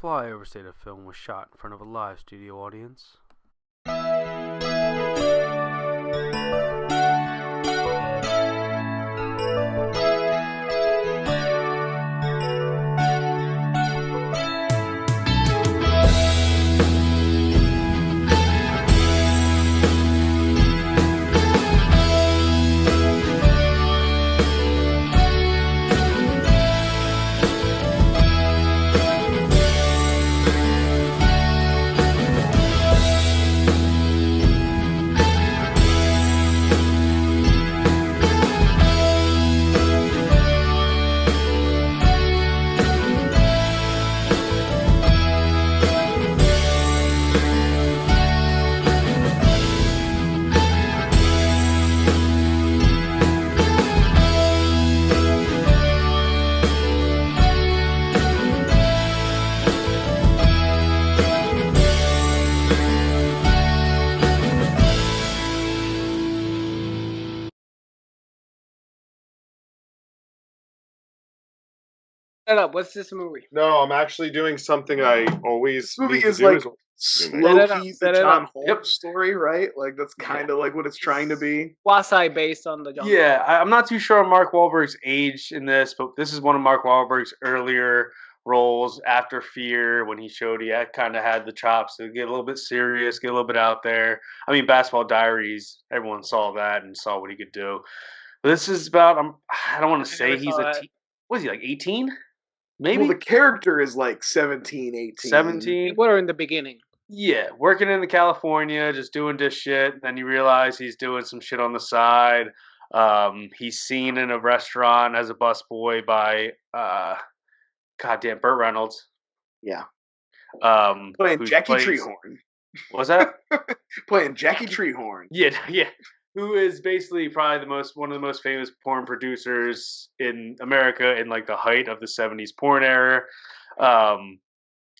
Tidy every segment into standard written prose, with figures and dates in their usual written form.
FlyOver State of Film was shot in front of a live studio audience. Shut up. What's this movie? No, I'm actually doing something I always. This movie need to is do like is- slow key the John Holmes Yep. story, right? Like that's kind of like what it's trying to be. Quasi based on the John. Yeah, I'm not too sure on Mark Wahlberg's age in this, but this is one of Mark Wahlberg's earlier roles after Fear, when he showed he kind of had the chops to get a little bit serious, get a little bit out there. I mean, Basketball Diaries, everyone saw that and saw what he could do. But this is about, I don't want to say he's what is he, like 18? Maybe? Well, the character is like 17, 18. 17? What are in the beginning? Yeah, working in California, just doing this shit. Then you realize he's doing some shit on the side. He's seen in a restaurant as a busboy by, goddamn, Burt Reynolds. Yeah. Playing Jackie Treehorn. What's that? Playing Jackie Treehorn. Yeah. Who is basically probably one of the most famous porn producers in America in like the height of the 70s porn era.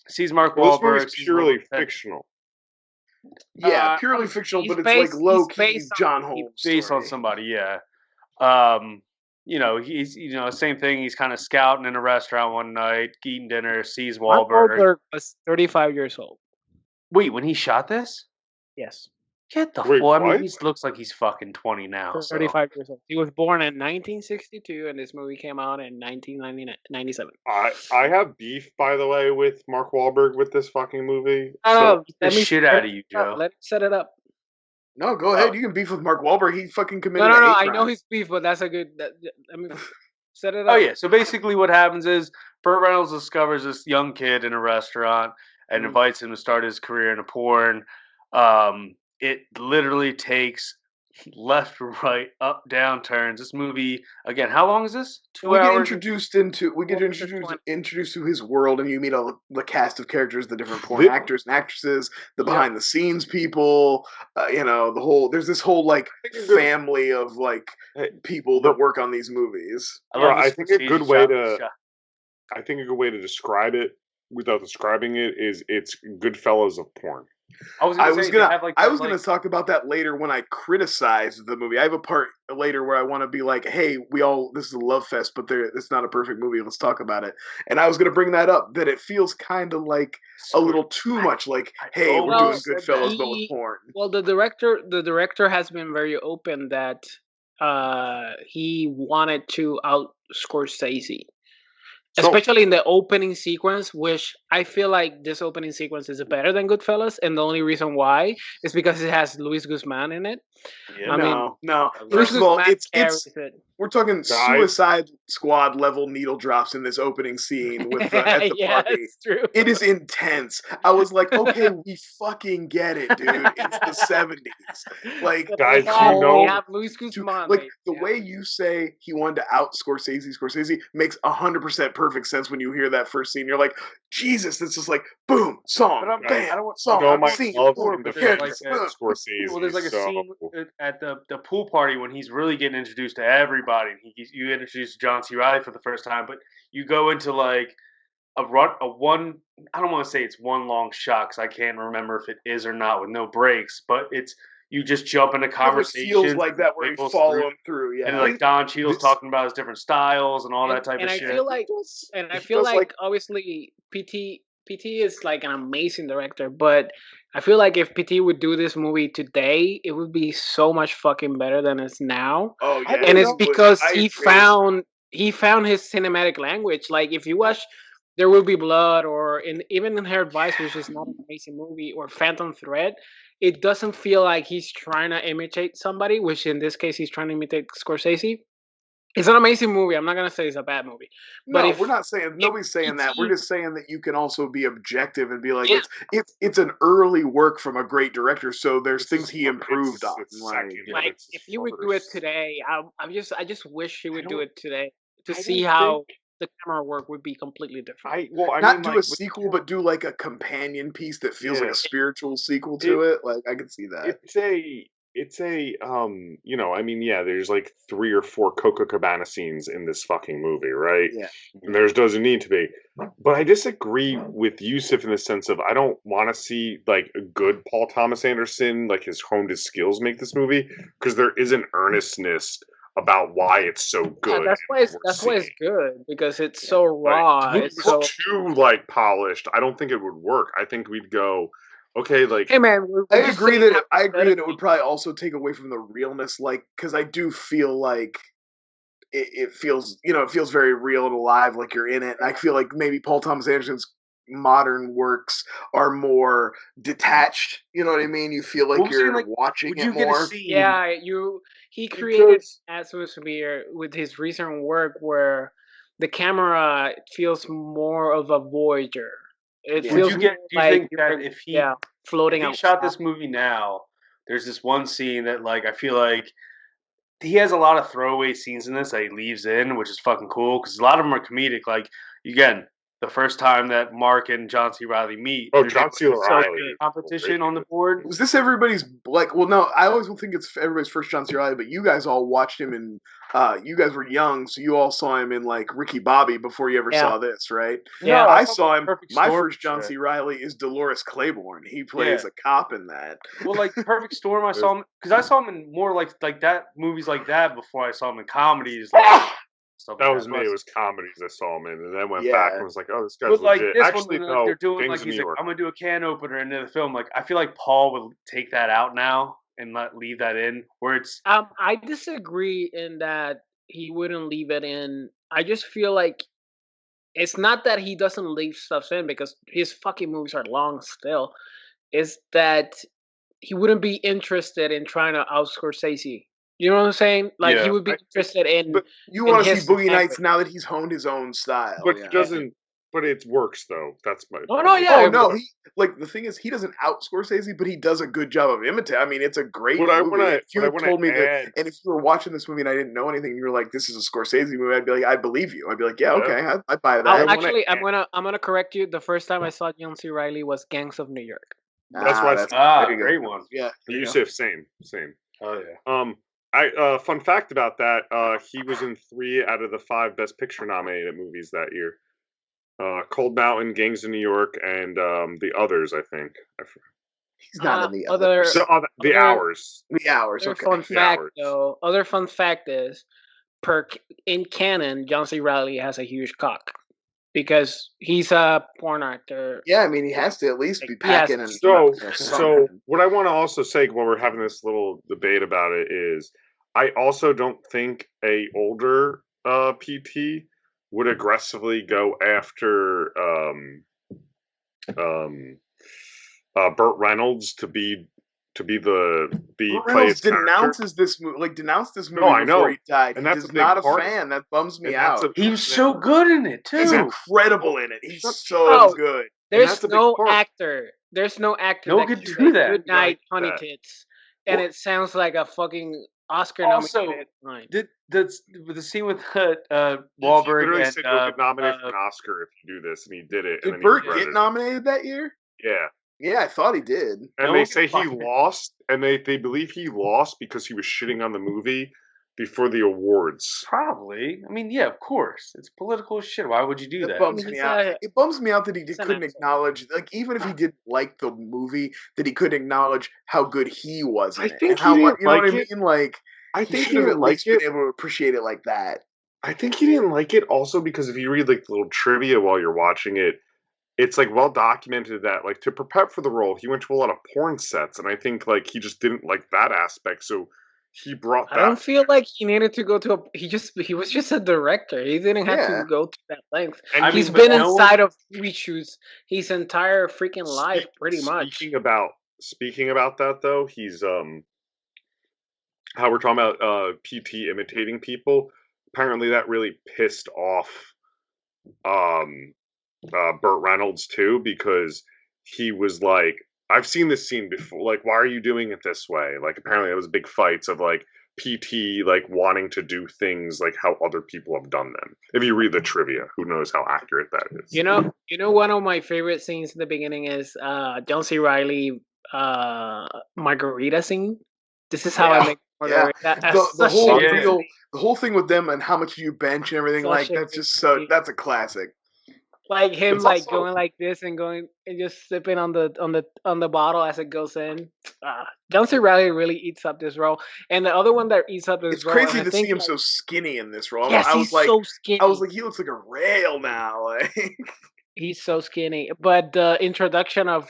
Sees Mark Wahlberg. This movie's purely fictional. Yeah, purely fictional, but it's like low key John Holmes. Based on somebody, yeah. He's same thing. He's kind of scouting in a restaurant one night, eating dinner, sees Wahlberg. Mark Wahlberg was 35 years old. Wait, when he shot this? Yes. Get the Wait, fuck. I mean, what? he looks like he's fucking 20 now. 35 years old. He was born in 1962, and this movie came out in 1997. I have beef, by the way, with Mark Wahlberg with this fucking movie. Get the shit out of you, Joe. Let me set it up. No, go ahead. You can beef with Mark Wahlberg. He fucking committed. No. a hate I crime. know he's beef, but that's a good. Let me set it up. Oh yeah. So basically, what happens is Burt Reynolds discovers this young kid in a restaurant and invites him to start his career in a porn. It literally takes left, right, up, down turns. This movie again. How long is this? 2 We hours. get introduced to his world, and you meet all the cast of characters, the different porn actors and actresses, the behind the scenes people. The whole. There's this whole like family of like people that work on these movies. I think a good way to describe it without describing it is it's Goodfellas of porn. I was gonna talk about that later when I criticize the movie. I have a part later where I want to be like, "Hey, this is a love fest, but it's not a perfect movie. Let's talk about it." And I was gonna bring that up that it feels kind of like a little too much. Like, "Hey, we're doing Goodfellas, but with porn." Well, the director has been very open that he wanted to out Scorsese. Especially in the opening sequence, which I feel like this opening sequence is better than Goodfellas, and the only reason why is because it has Luis Guzman in it. Yeah. No. Luis First of all, Guzman it's carries it. we're talking Suicide Squad level needle drops in this opening scene with at the yeah, party. that's true. It is intense. I was like, okay, we fucking get it, dude. It's the 70s. Like, Guys, we have Luis Guzman. like the way you say he wanted to out Scorsese makes 100% perfect sense when you hear that first scene. You're like, Jesus, this is like boom, song, But bam, I don't want song, scene. characters. Scorsese. Well, there's like a so- scene at the pool party when he's really getting introduced to everybody. You get introduced to John C. Reilly for the first time, but you go into like a one. I don't want to say it's one long shot because I can't remember if it is or not with no breaks, but it's you just jump into conversations. It feels like that where you follow him through, yeah. And like Don Cheadle's talking about his different styles and all that type of shit. I feel like obviously PT is like an amazing director, but I feel like if PT would do this movie today, it would be so much fucking better than it's now. Oh yeah, and it's because he found his cinematic language. Like if you watch There Will Be Blood or even Inherent Vice, which is not an amazing movie, or Phantom Thread, it doesn't feel like he's trying to imitate somebody, which in this case he's trying to imitate Scorsese. It's an amazing movie. I'm not gonna say it's a bad movie. No, we're not saying nobody's saying that. We're just saying that you can also be objective and be like, it's an early work from a great director. So there's things he improved on. Like if you would do it today, I just wish he would do it today to see how the camera work would be completely different. Not do a sequel, but do like a companion piece that feels like a spiritual sequel to it. Like I could see that. It's a there's like 3 or 4 Coca Cabana scenes in this fucking movie, right? Yeah. And there doesn't need to be. But I disagree with Yusuf in the sense of I don't want to see like a good Paul Thomas Anderson, like his honed his skills make this movie, because there is an earnestness about why it's so good. Yeah, that's why it's good, because it's so raw. Right. It's so too like polished. I don't think it would work. I think we'd go, okay, like, hey man, I agree that it would probably also take away from the realness, like, because I do feel like it feels very real and alive, like you're in it. And I feel like maybe Paul Thomas Anderson's modern works are more detached. You know what I mean? You feel like you're watching it more. Yeah, he created an atmosphere with his recent work where the camera feels more of a voyager. It feels do you think that if he floating if he shot this movie now, there's this one scene that like I feel like he has a lot of throwaway scenes in this that he leaves in, which is fucking cool because a lot of them are comedic. Like again, the first time that Mark and John C. Reilly meet. Oh, John C. Reilly competition on the board. Was this everybody's like? Well, no, I always think it's everybody's first John C. Reilly, but you guys all watched him in. You guys were young, so you all saw him in like Ricky Bobby before you ever saw this, right? Yeah, I saw him. My first John C. Reilly is Dolores Claiborne. He plays a cop in that. Well, like Perfect Storm, I saw him because I saw him in more like that movies like that before I saw him in comedies. Like, that was me. It was comedies I saw him in, and then went back and was like, "Oh, this guy's legit." This actually, one, no. They're doing like he's like, "I'm gonna do a can opener into the film." Like, I feel like Paul would take that out now and not leave that in. Where it's, I disagree in that he wouldn't leave it in. I just feel like it's not that he doesn't leave stuff in because his fucking movies are long still. It's that he wouldn't be interested in trying to out Scorsese. You know what I'm saying? Like he would be interested in. But you want to see Boogie Nights now that he's honed his own style. But he doesn't. But it works though. That's my. Oh no! Yeah. Oh no! He like the thing is he doesn't out Scorsese, but he does a good job of imitating. I mean, it's a great movie. If you told me that, and if you were watching this movie and I didn't know anything, and you were like, "This is a Scorsese movie," I'd be like, "I believe you." I'd be like, "Yeah, okay, I buy that." I'm gonna correct you. The first time I saw John C. Reilly was Gangs of New York. That's why. That's a great one. Yeah. Yusuf, same. Oh yeah. Fun fact about that, he was in 3 out of the 5 Best Picture nominated movies that year. Cold Mountain, Gangs of New York, and the others, I think. He's not in the other. So, the Hours. The Hours. Okay. Other fun fact is, in canon, John C. Reilly has a huge cock. Because he's a porn actor. Yeah, I mean, he has to at least be packing. And so what I want to also say while we're having this little debate about it is, I also don't think a older PT would aggressively go after Burt Reynolds to be Burt Reynolds denounced this movie before he died. And that's not a fan. That bums me out. He was so good in it too. He's incredible in it. He's so good. There's no actor. No could do that. Good night, honey tits. And it sounds like a fucking Oscar nominated line. The scene with Wahlberg literally and said you'll get nominated for an Oscar if you do this, and he did it. Did Burt get nominated that year? Yeah. Yeah, I thought he did. And they say he lost, and they believe he lost because he was shitting on the movie before the awards. Probably. I mean, yeah, of course. It's political shit. Why would you do that? Bums me out. It bums me out that he couldn't acknowledge, like, even if he didn't like the movie, that he couldn't acknowledge how good he was in it. I think he didn't like it. I mean? Like, I think he didn't like it. Been able to appreciate it like that. I think he didn't like it also because if you read like the little trivia while you're watching it, it's like well documented that like to prepare for the role, he went to a lot of porn sets, and I think like he just didn't like that aspect, so he brought I that. don't feel like he needed to go to a. He was just a director. He didn't have to go to that length. And he's been inside of reshoots his entire freaking life, pretty much. Speaking about that though, he's how we're talking about PT imitating people. Apparently, that really pissed off Burt Reynolds too, because he was like, I've seen this scene before. Like, why are you doing it this way? Like, apparently there was big fights of like PT like wanting to do things like how other people have done them. If you read the trivia, who knows how accurate that is? You know, one of my favorite scenes in the beginning is John C. Reilly margarita scene. This is how I make margarita. The whole thing with them and how much you bench and everything, like that's just that's a classic. Like him, like going like this and going and just sipping on the bottle as it goes in. John C. Reilly really eats up this role, and the other one that eats up this role. It's crazy to see him so skinny in this role. Yes, he's so skinny. I was like, he looks like a rail now. Like he's so skinny. But the introduction of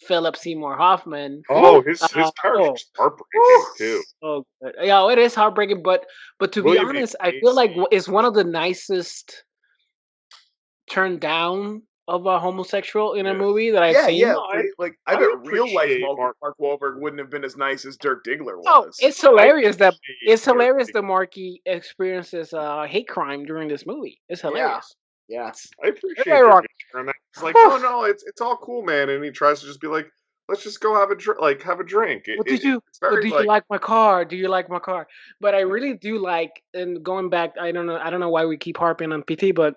Philip Seymour Hoffman. Oh, his character's heartbreaking too. Oh, yeah, it is heartbreaking. But to be honest, I feel like it's one of the nicest turned down of a homosexual in a movie that I've seen. Yeah, I bet real life Mark Wahlberg wouldn't have been as nice as Dirk Diggler was. Oh, it's hilarious that Marky experiences hate crime during this movie. It's hilarious. Yeah. I appreciate it. It's like, oh no, it's all cool, man, and he tries to just be like, let's just go have a drink. Did you like my car? Do you like my car? But I really do like, and going back, I don't know why we keep harping on PT, but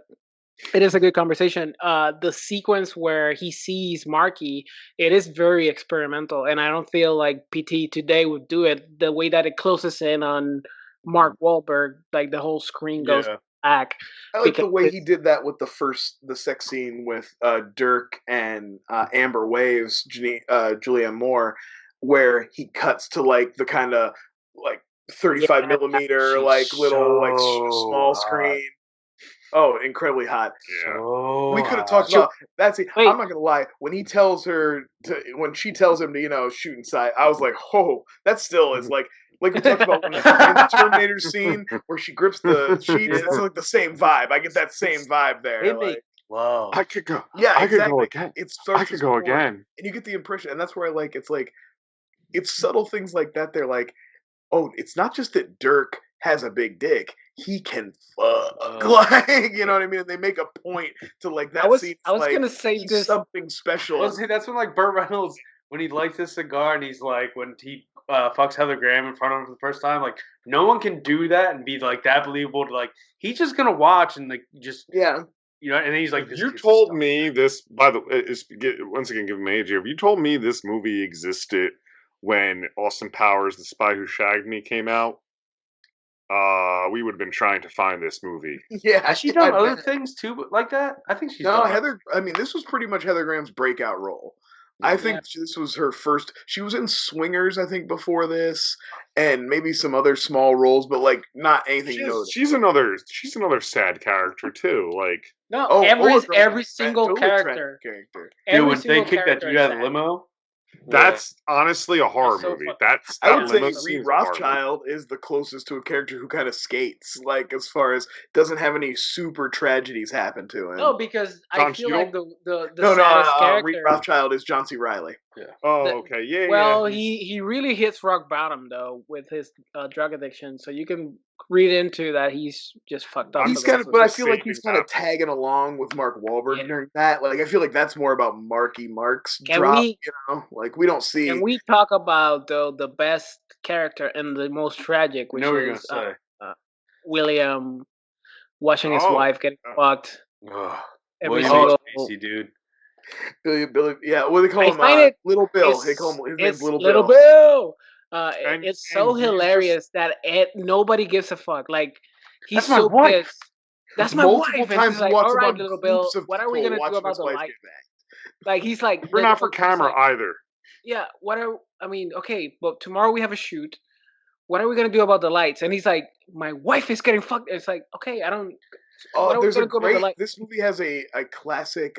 it is a good conversation. The sequence where he sees Marky, it is very experimental, and I don't feel like PT today would do it the way that it closes in on Mark Wahlberg. Like the whole screen goes back. I like the way he did that with the sex scene with Dirk and Amber Waves, Julianne Moore, where he cuts to like the kind of like 35 millimeter like little like small screen. Oh, incredibly hot. Yeah. We could have talked about that scene. I'm not gonna lie. When she tells him to, shoot inside, I was like, oh, that still is like we talked about in the Terminator scene where she grips the sheets. It's like the same vibe. I get that same vibe there. Wow. I could go. Yeah, I exactly. could go again. I could go again. And you get the impression, and that's where I like. It's like it's subtle things like that. They're like, oh, it's not just that Dirk has a big dick. He can fuck, like, you know what I mean? And they make a point to like that scene. I was gonna say this something special. Well, see, that's when like Burt Reynolds, when he lights his cigar and he's like, when he fucks Heather Graham in front of him for the first time, like no one can do that and be like that believable. To like he's just gonna watch and like just and then he's like, you told me this. By the way, once again, give him age here. If you told me this movie existed when Austin Powers, The Spy Who Shagged Me, came out, we would have been trying to find this movie. Yeah, has she done other things too, like that? I think she's done Heather. I mean, this was pretty much Heather Graham's breakout role. I think this was her first. She was in Swingers, I think, before this, and maybe some other small roles, but like not anything. She's another sad character too. Like every single character. Dude, when they kicked that dude out of the limo. That's honestly a horror movie. I would say Reed Rothschild is the closest to a character who kind of skates, like as far as doesn't have any super tragedies happen to him. No, because I feel like the saddest character. Reed Rothschild is John C. Reilly. Yeah. Oh, okay. Yeah. Well, he really hits rock bottom though with his drug addiction, so you can read into that he's just fucked up. But I feel like he's kind of tagging along with Mark Wahlberg during that. Like I feel like that's more about Mark's drop. Like we don't see. Can we talk about though the best character and the most tragic, which is William watching his wife getting fucked. Every single dude. Billy, yeah. What do they call him? Little Bill. They call him. His name's Little Bill. It's so hilarious that nobody gives a fuck. Like he's so pissed. That's my wife. And he's like, all right, Little Bill, what are we gonna do about the light? Like he's like, we're not for camera either. Yeah. Okay, but tomorrow we have a shoot. What are we gonna do about the lights? And he's like, my wife is getting fucked. It's like, okay, Oh, there's a great. This movie has a classic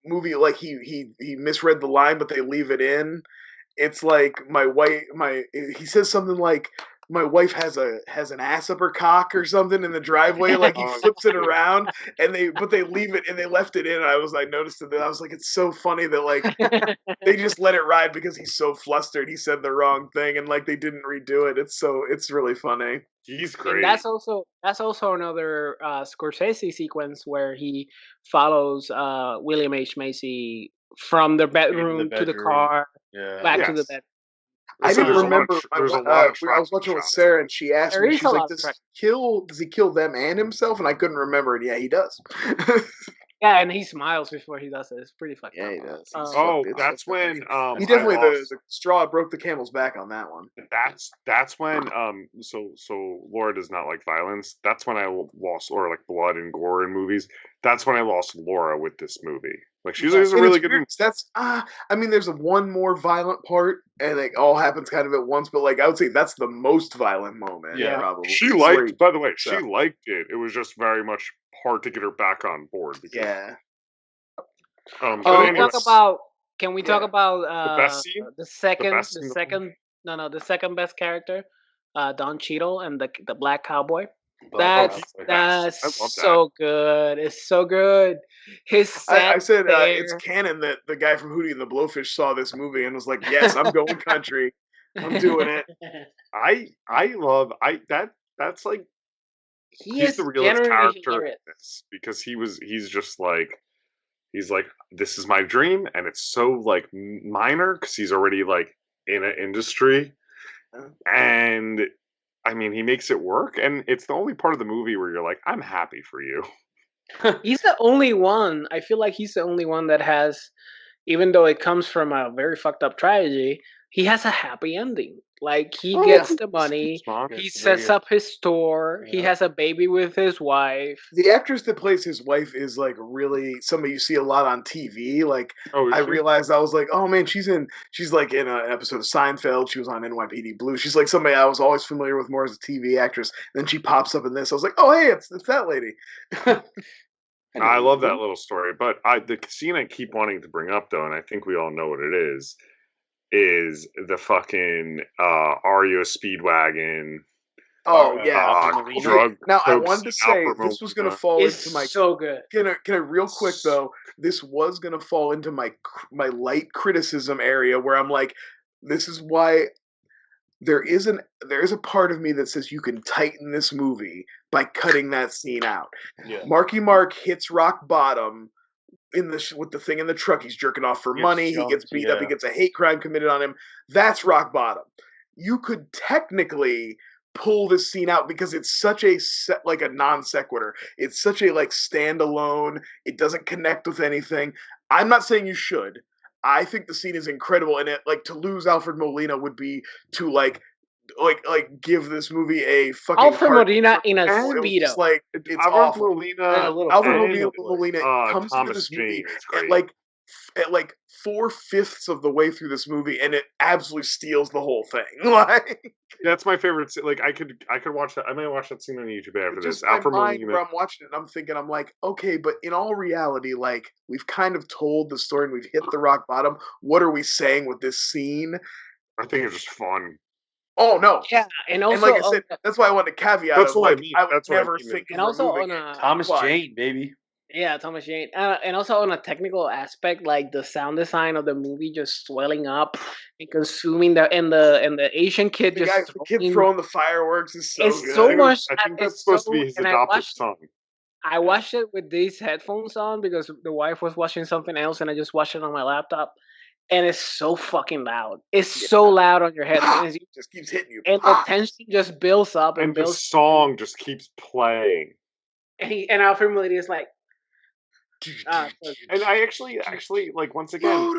movie. Like he misread the line, but they leave it in. It's like he says something like my wife has an ass up her cock or something in the driveway. Like he flips it around and they leave it and they left it in. I noticed it. I was like, it's so funny that like they just let it ride because he's so flustered. He said the wrong thing and like they didn't redo it. It's really funny. He's great. And that's also another Scorsese sequence where he follows William H. Macy from the bedroom to the car, back to the bed. I didn't remember. I was watching with Sarah, and she asked me, she's like, does he kill them and himself? And I couldn't remember, and yeah, he does. Yeah, and he smiles before he does it. It's pretty fucked up. Yeah, he does. That's when he definitely the straw broke the camel's back on that one. That's when so Laura does not like violence. That's when I lost, or like blood and gore in movies. That's when I lost Laura with this movie. Like she's a really good. That's I mean, there's one more violent part, and it all happens kind of at once. But like I would say, that's the most violent moment. Yeah, probably. She liked. By the way, she liked it. It was just very much hard to get her back on board. Yeah. Can we talk about the best scene? The second best character, Don Cheadle and the black cowboy. That's so good. It's so good. I said it's canon that the guy from Hootie and the Blowfish saw this movie and was like, "Yes, I'm going country. I'm doing it." That's like he's the realest character in this because he's like, this is my dream, and it's so like minor because he's already like in an industry, and I mean he makes it work, and it's the only part of the movie where you're like, I'm happy for you. He's the only one. I feel like he's the only one that has, even though it comes from a very fucked up tragedy, he has a happy ending. Like he gets the money, he sets up his store, he has a baby with his wife. The actress that plays his wife is like really somebody you see a lot on TV. Like I realized, I was like, oh man, she's like in an episode of Seinfeld. She was on NYPD Blue. She's like somebody I was always familiar with more as a TV actress. Then she pops up in this. I was like, oh hey, it's that lady. I love that little story, but the scene I keep wanting to bring up though, and I think we all know what it is the fucking Are You a Speedwagon? Oh yeah. Now I wanted to say this was going to fall into my so good. Can I real quick though? This was going to fall into my light criticism area where I'm like, this is why there is a part of me that says you can tighten this movie by cutting that scene out. Yeah. Marky Mark hits rock bottom with the thing in the truck. He's jerking off for money. He gets beat up. He gets a hate crime committed on him. That's rock bottom. You could technically pull this scene out because it's such a like a non sequitur. It's such a like standalone. It doesn't connect with anything. I'm not saying you should. I think the scene is incredible, and it like to lose Alfred Molina would be to like give this movie a fucking Alfred Molina in a speedo. Like it's Alfred Molina comes into this movie at like 4/5 of the way through this movie, and it absolutely steals the whole thing. Like that's my favorite. Like I could watch that. I might watch that scene on YouTube after this. Alfred Molina. Where I'm watching it, and I'm like, okay, but in all reality, like we've kind of told the story and we've hit the rock bottom. What are we saying with this scene? I think it's just fun. Oh no! Yeah, and also, like I said, that's why I wanted to caveat. That's what I mean. I would never think. And also on Thomas Jane, baby. Yeah, Thomas Jane, and also on a technical aspect, like the sound design of the movie just swelling up and consuming the Asian kid the kid throwing the fireworks is so good. So much. I think that's supposed to be his adopted son. I watched it with these headphones on because the wife was watching something else, and I just watched it on my laptop. And it's so fucking loud. It's so loud on your headphones. It just keeps hitting you. And the tension just builds up. And the song just keeps playing. And Alfred Molina is like... and I actually, like, once again,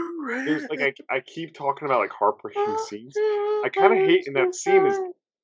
there's like, I keep talking about, like, heartbreaking scenes. I kind of hate in that scene is,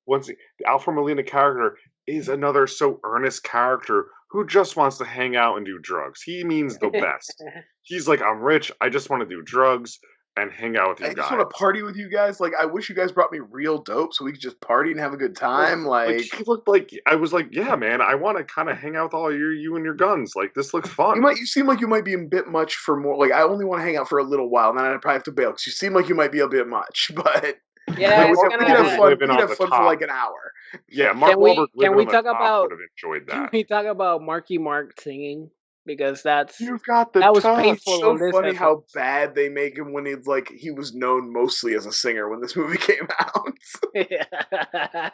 the Alfred Molina character is another so earnest character who just wants to hang out and do drugs. He means the best. He's like, I'm rich. I just want to do drugs. and hang out with you I guys. just want to party with you guys. Like, I wish you guys brought me real dope so we could just party and have a good time. Like he looked like I was like, yeah, man, I want to kind of hang out with all you and your guns. Like, this looks fun. you seem like you might be a bit much for more. Like, I only want to hang out for a little while, and then I'd probably have to bail because you seem like you might be a bit much. But yeah, we could have fun. We could have fun for like an hour. Yeah, Mark Wahlberg. Can we talk about? Would have enjoyed that. Can we talk about Marky Mark singing? Because that was painful. It's so funny how bad they make him when he's like he was known mostly as a singer when this movie came out. Yeah.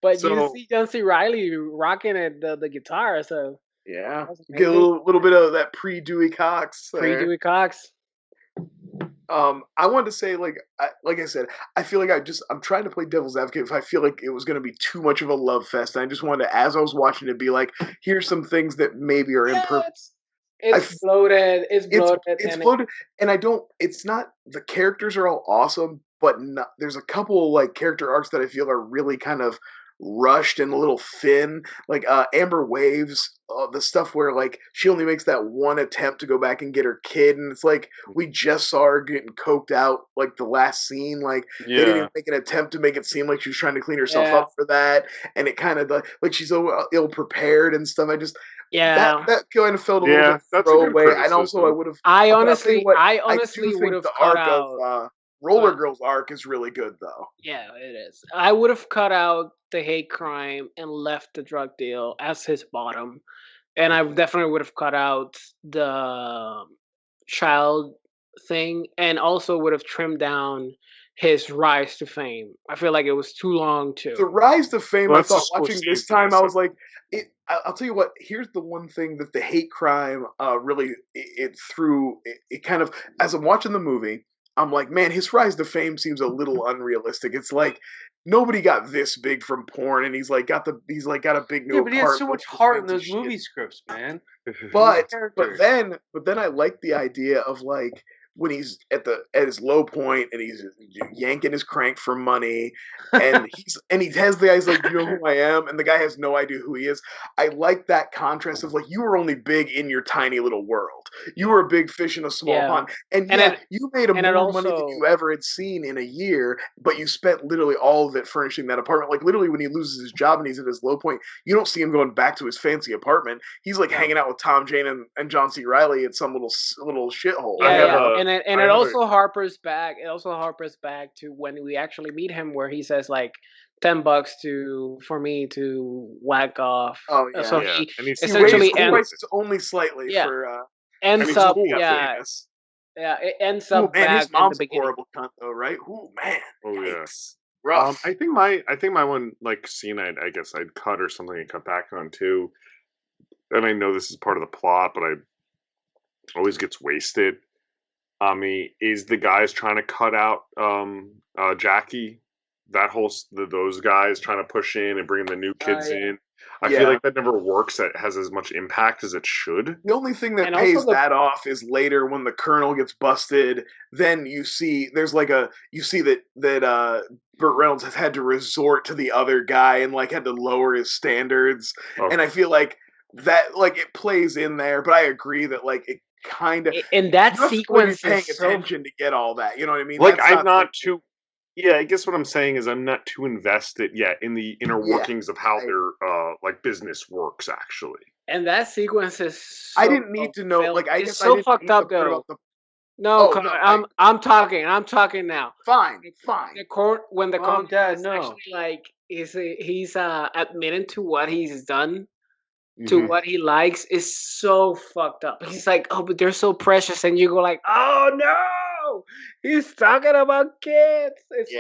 But you see John C. Reilly rocking the guitar, so yeah, get a little bit of that pre-Dewey Cox. Pre-Dewey Cox. I wanted to say, like I said, I feel like I'm trying to play devil's advocate if I feel like it was going to be too much of a love fest. And I just wanted to, as I was watching it, be like, here's some things that maybe are imperfect. It's bloated. It's bloated. It's bloated. And it's not, the characters are all awesome, but there's a couple like character arcs that I feel are really kind of rushed and a little thin. Like Amber Waves, the stuff where like she only makes that one attempt to go back and get her kid, and it's like we just saw her getting coked out like the last scene. Like they didn't even make an attempt to make it seem like she was trying to clean herself up for that, and it kind of like she's so ill prepared and stuff. That kind of felt a little bit throwaway. And also I honestly would have cut out. Roller Girl's arc is really good, though. Yeah, it is. I would have cut out the hate crime and left the drug deal as his bottom. And I definitely would have cut out the child thing and also would have trimmed down his rise to fame. I feel like it was too long, too. The rise to fame, I thought watching this time, I was like, I'll tell you what, here's the one thing that the hate crime really, it kind of, as I'm watching the movie, I'm like, man, his rise to fame seems a little unrealistic. It's like nobody got this big from porn, and he's got a big new. Yeah, but he has so much heart in those movie scripts, man. But then I like the idea of like when he's at his low point and he's yanking his crank for money, and he has the guy's like, you know who I am, and the guy has no idea who he is. I like that contrast of like you were only big in your tiny little world. You were a big fish in a small pond, and you made more money than you ever had seen in a year, but you spent literally all of it furnishing that apartment. Like literally, when he loses his job and he's at his low point, you don't see him going back to his fancy apartment. He's like hanging out with Tom Jane and John C. Reilly at some little shithole. And it also harpers back. It also harpers back to when we actually meet him, where he says like $10 for me to whack off. Oh yeah. So he essentially ends only slightly for. Ends up, it ends up. Man, back his mom's in the a horrible cunt, though, right? Oh man. Oh yeah. Rough. I think my one like scene I guess I'd cut or something and cut back on too. And I know this is part of the plot, but I always gets wasted. Is the guys trying to cut out Jackie? That whole those guys trying to push in and bring the new kids in. I feel like that never works. That has as much impact as it should. The only thing that pays that off is later when the colonel gets busted. Then you see that Burt Reynolds has had to resort to the other guy and like had to lower his standards. Oh. And I feel like that like it plays in there. But I agree that like it kind of in that sequence paying attention to get all that. You know what I mean? Like I'm not too. Yeah, I guess what I'm saying is I'm not too invested yet in the inner workings of how their like business works actually. And that sequence is I didn't need to know like I it's guess so fucked up though. I'm talking now. Fine. When the Colonel is actually like he's admitting to what he's done, to what he likes, is so fucked up. He's like, oh, but they're so precious, and you go like, oh no, he's talking about kids. It's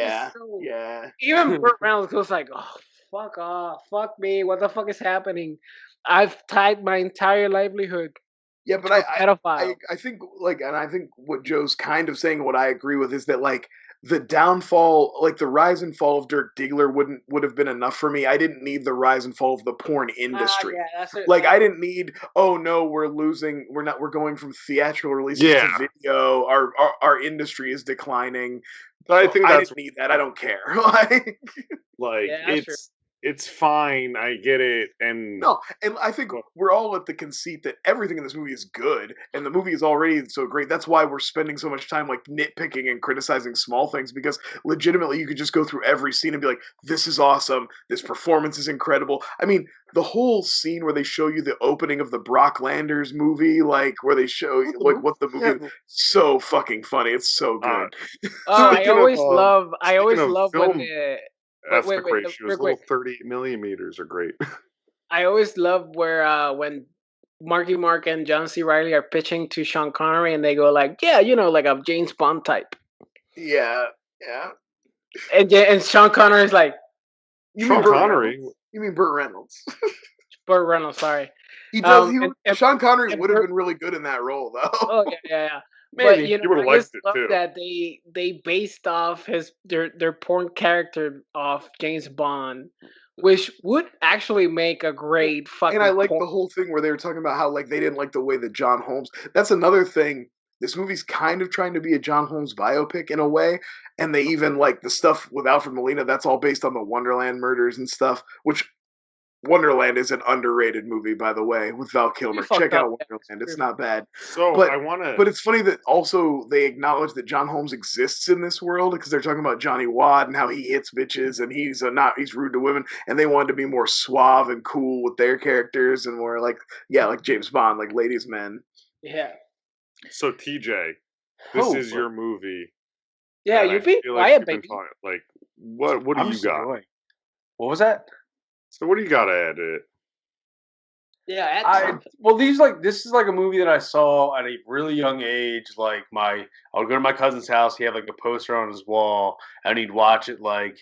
Even Burt Reynolds goes like, oh, fuck off, fuck me, what the fuck is happening? I've tied my entire livelihood. Yeah, but I think like, and I think what Joe's kind of saying, what I agree with, is that like the downfall, like the rise and fall of Dirk Diggler would have been enough for me. I didn't need the rise and fall of the porn industry. I didn't need, oh no, we're going from theatrical releases to video. Our industry is declining. But I think I didn't need that. I don't care. it's fine. I get it. And no, and I think we're all at the conceit that everything in this movie is good, and the movie is already so great. That's why we're spending so much time like nitpicking and criticizing small things, because legitimately you could just go through every scene and be like, "This is awesome. This performance is incredible." I mean, the whole scene where they show you the opening of the Brock Landers movie, like where they show you like what the movie is, so fucking funny. It's so good. I always love when film the aspect ratios, little 38 millimeters are great. I always love where when Marky Mark and John C. Reilly are pitching to Sean Connery, and they go like, "Yeah, like a James Bond type." Yeah. And Sean Connery is like, Sean Connery? You mean Burt Reynolds? Burt Reynolds, sorry. He does. Sean Connery would have been really good in that role, though. Oh yeah. Maybe but you would have liked it too. That they based off their porn character off James Bond, which would actually make a great fucking. And I like the whole thing where they were talking about how like they didn't like the way that John Holmes. That's another thing. This movie's kind of trying to be a John Holmes biopic in a way, and they even like the stuff with Alfred Molina. That's all based on the Wonderland murders and stuff, which. Wonderland is an underrated movie, by the way, with Val Kilmer. Check out Wonderland; it's not bad. So but it's funny that also they acknowledge that John Holmes exists in this world because they're talking about Johnny Wadd and how he hits bitches and he's rude to women, and they wanted to be more suave and cool with their characters and more like James Bond, like ladies' men. Yeah. So TJ, this is your movie. Yeah, you beat quiet, baby. Like, what do you got? What was that? So what do you got to add to it? Yeah, this is like a movie that I saw at a really young age. Like I would go to my cousin's house. He had like a poster on his wall, and he'd watch it like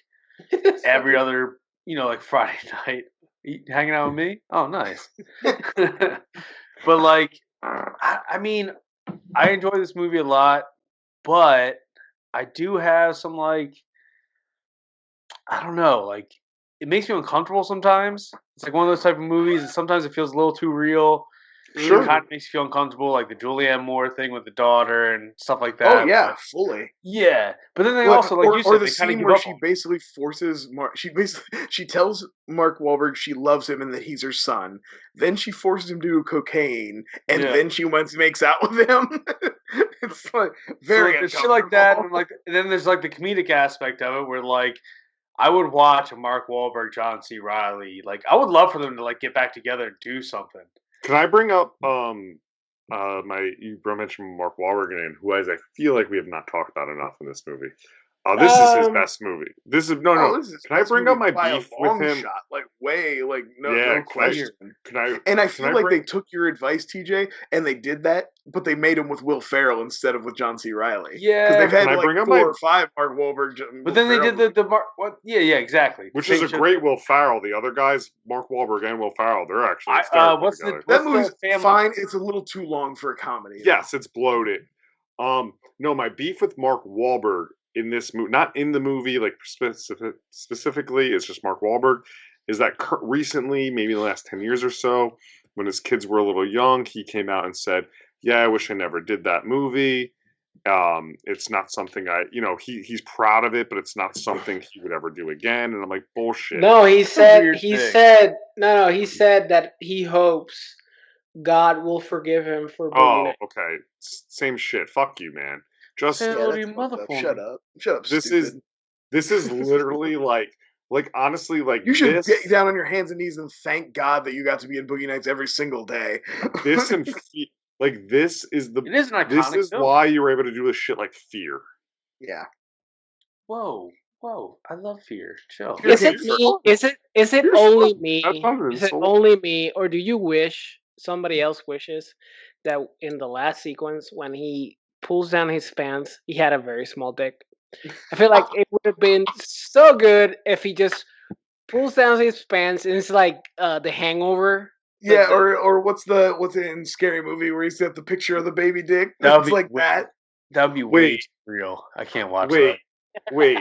every other, like Friday night. Hanging out with me. Oh, nice. But like, I mean, I enjoy this movie a lot, but I do have some like, I don't know, like. It makes me uncomfortable sometimes. It's like one of those type of movies, and sometimes it feels a little too real. Sure. It kind of makes you feel uncomfortable, like the Julianne Moore thing with the daughter and stuff like that. Oh yeah, fully. Yeah, but then they also, like you said, the scene where she basically forces Mark. She tells Mark Wahlberg she loves him and that he's her son. Then she forces him to do cocaine, and then she makes out with him. It's like very uncomfortable. Shit like that, and then there's like the comedic aspect of it, where like. I would watch a Mark Wahlberg, John C. Reilly. Like, I would love for them to like get back together and do something. Can I bring up you mentioned Mark Wahlberg again, who I feel like we have not talked about enough in this movie. This is his best movie. This is no. Can I bring up my beef with him? Shot, no question. I feel like they took your advice, TJ, and they did that, but they made him with Will Ferrell instead of with John C. Reilly. Yeah, because they've had like 4 or 5 Mark Wahlberg. But then they did the Mark. What? Yeah, exactly. Which is a great Will Ferrell. The other guys, Mark Wahlberg and Will Ferrell, they're actually together. That movie's fine. It's a little too long for a comedy. Yes, it's bloated. No, my beef with Mark Wahlberg. In this movie, not in the movie, like specifically, it's just Mark Wahlberg, is that recently, maybe the last 10 years or so, when his kids were a little young, he came out and said, yeah, I wish I never did that movie. It's not something he's proud of it, but it's not something he would ever do again. And I'm like, bullshit. No, he said that he hopes God will forgive him for Boogie Nights. Okay. Same shit. Fuck you, man. Just shut up. This is literally like honestly, like you should get down on your hands and knees and thank God that you got to be in Boogie Nights every single day. This and this is it is an iconic this is film. Why you were able to do this shit like Fear. Yeah. Whoa! I love Fear. Chill. Is it me? Is it only me? Is it only me, or do you wish somebody else wishes that in the last sequence when he pulls down his pants, he had a very small dick? I feel like it would have been so good if he just pulls down his pants and it's like The Hangover. Yeah, or what's in Scary Movie where he's got the picture of the baby dick? It's like that. That would be way too real. I can't watch that. Wait.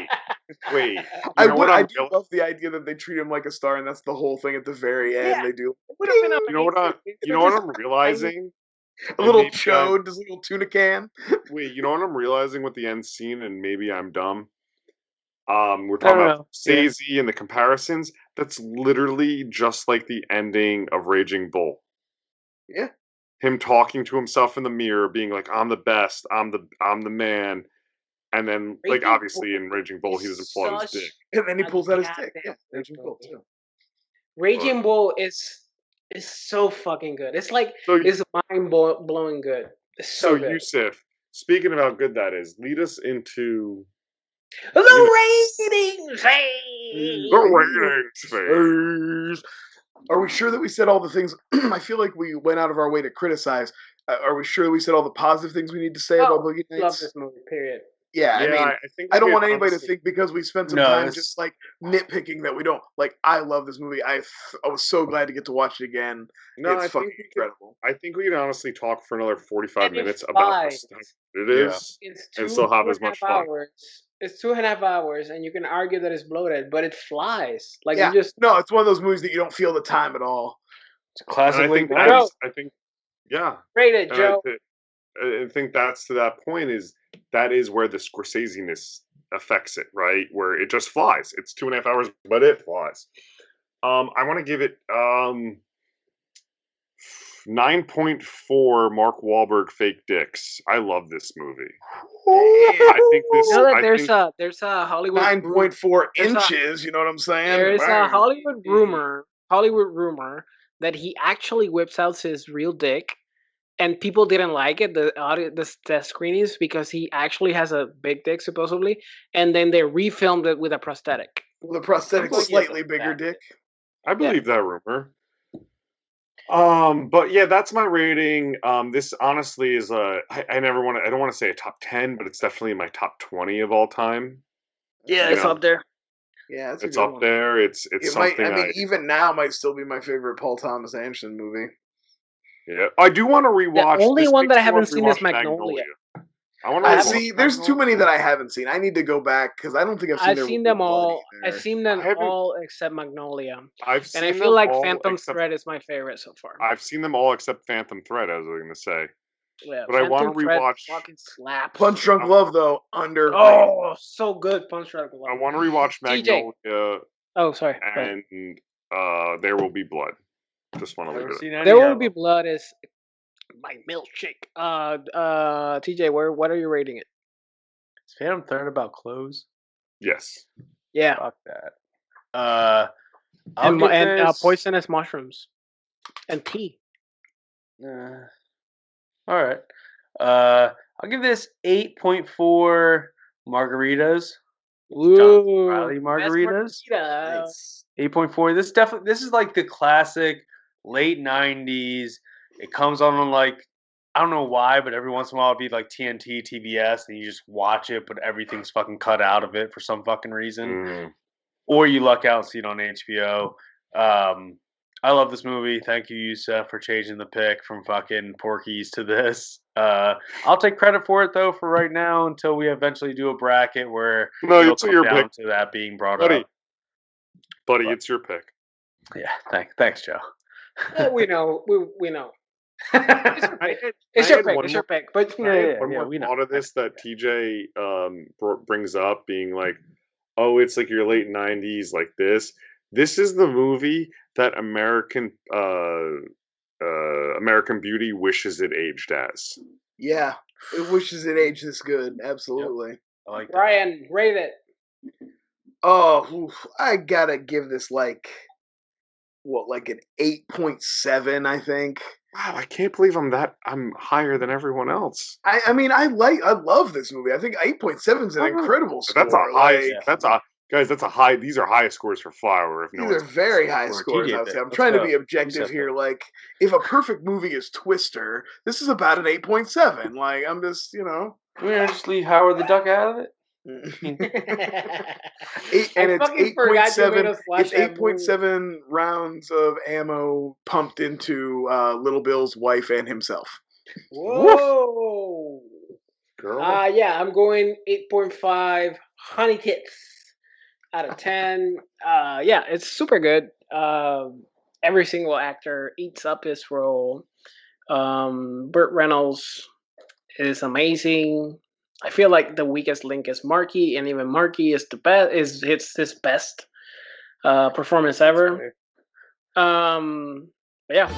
I do love the idea that they treat him like a star, and that's the whole thing at the very end. Yeah. They do. You know what I'm realizing? A little chode, this little tuna can. Wait, you know what I'm realizing with the end scene, and maybe I'm dumb. We're talking about Stacey and the comparisons. that's literally just like the ending of Raging Bull. Yeah. Him talking to himself in the mirror, being like, "I'm the best. I'm the man." And then, like, Raging obviously Bull in Raging Bull, he doesn't pull out his dick. And then he a pulls out his dick. goddamn Yeah, good Raging Bull movie. too. Raging Bull is so fucking good. It's like So, it's mind blowing good. It's so good. Yusuf, speaking of how good that is, lead us into The ratings phase. Are we sure that we said all the things? I feel like we went out of our way to criticize. Are we sure that we said all the positive things we need to say about Boogie Nights? Love this movie. Period. Yeah, I mean, I think I don't want anybody to think because we spent some time just like nitpicking that we don't like. I love this movie. I was so glad to get to watch it again. No, it's fucking incredible. I think we can honestly talk for another 45 minutes flies. about the stuff it is, and still have as much fun. It's 2.5 hours, and you can argue that it's bloated, but it flies. Like yeah. you just no, it's one of those movies that you don't feel the time at all. It's a classic. Yeah. Rated, Joe. I think that's to that point that is where the Scorsese-ness affects it, right? Where it just flies. It's 2.5 hours, but it flies. I want to give it 9.4 Mark Wahlberg fake dicks. I love this movie. I think this. You know that there's a Hollywood 9.4 inches. You know what I'm saying? There's a Hollywood rumor that he actually whips out his real dick. And people didn't like it, the screenings, because he actually has a big dick, supposedly. And then they refilmed it with a prosthetic. With a prosthetic, slightly bigger dick. I believe that rumor. But yeah, that's my rating. This honestly is I don't want to say a top 10, but it's definitely in my top 20 of all time. Yeah, it's up there. Yeah, it's up there. It's something. Even now, might still be my favorite Paul Thomas Anderson movie. Yeah, I do want to rewatch. The only one that I haven't seen is Magnolia. I want to see. There's too many that I haven't seen. I need to go back because I don't think I've seen them all. I've seen them all except Magnolia. I feel like Phantom Thread is my favorite so far. I've seen them all except Phantom Thread. I was going to say. Yeah, but I want to rewatch. Fucking slaps. Punch Drunk Love though under. Oh, so good, Punch Drunk Love. I want to rewatch Magnolia. Oh, sorry. And There Will Be Blood. Just want to leave it. There Will Be Blood is my milkshake. TJ, what are you rating it? Is Phantom Thread about clothes? Yes. Yeah. Fuck that. And poisonous mushrooms and tea. All right. I'll give this 8.4 margaritas. Ooh, Riley margaritas. Nice. 8.4. This is like the classic late 90s. It comes on like, I don't know why, but every once in a while it'd be like TNT, TBS, and you just watch it, but everything's fucking cut out of it for some fucking reason. Or you luck out and see it on HBO. I love this movie. Thank you, Yusuf, for changing the pick from fucking Porky's to this. I'll take credit for it though for right now until we eventually do a bracket where it's your pick to that being brought up. Buddy, it's your pick. Yeah, thanks, Joe. Well, we know. We know. It's your pick. It's your pick. But we know. A lot of this that TJ brings up, being like, "Oh, it's like your late '90s, like this." This is the movie that American Beauty wishes it aged as. Yeah, it wishes it aged this good. Absolutely. Yep. I like that. Ryan, rate it. Oh, I gotta give this like an 8.7, I think. Wow, I can't believe I'm higher than everyone else. I mean, I love this movie. I think 8.7 is an incredible score. That's a high. That's a high. These are high scores for FlyOver. These are very high scores. I'm trying to be objective here. Like, if a perfect movie is Twister, this is about an 8.7. Like, I'm just, We're gonna just leave Howard the Duck out of it. And it's 8.7. It's 8.7 rounds of ammo pumped into Little Bill's wife and himself. Whoa, girl! Yeah, I'm going 8.5 honey tits out of 10. Yeah, it's super good. Every single actor eats up his role. Burt Reynolds is amazing. I feel like the weakest link is Marky, and even Marky is the best. It's his best. performance ever. Yeah.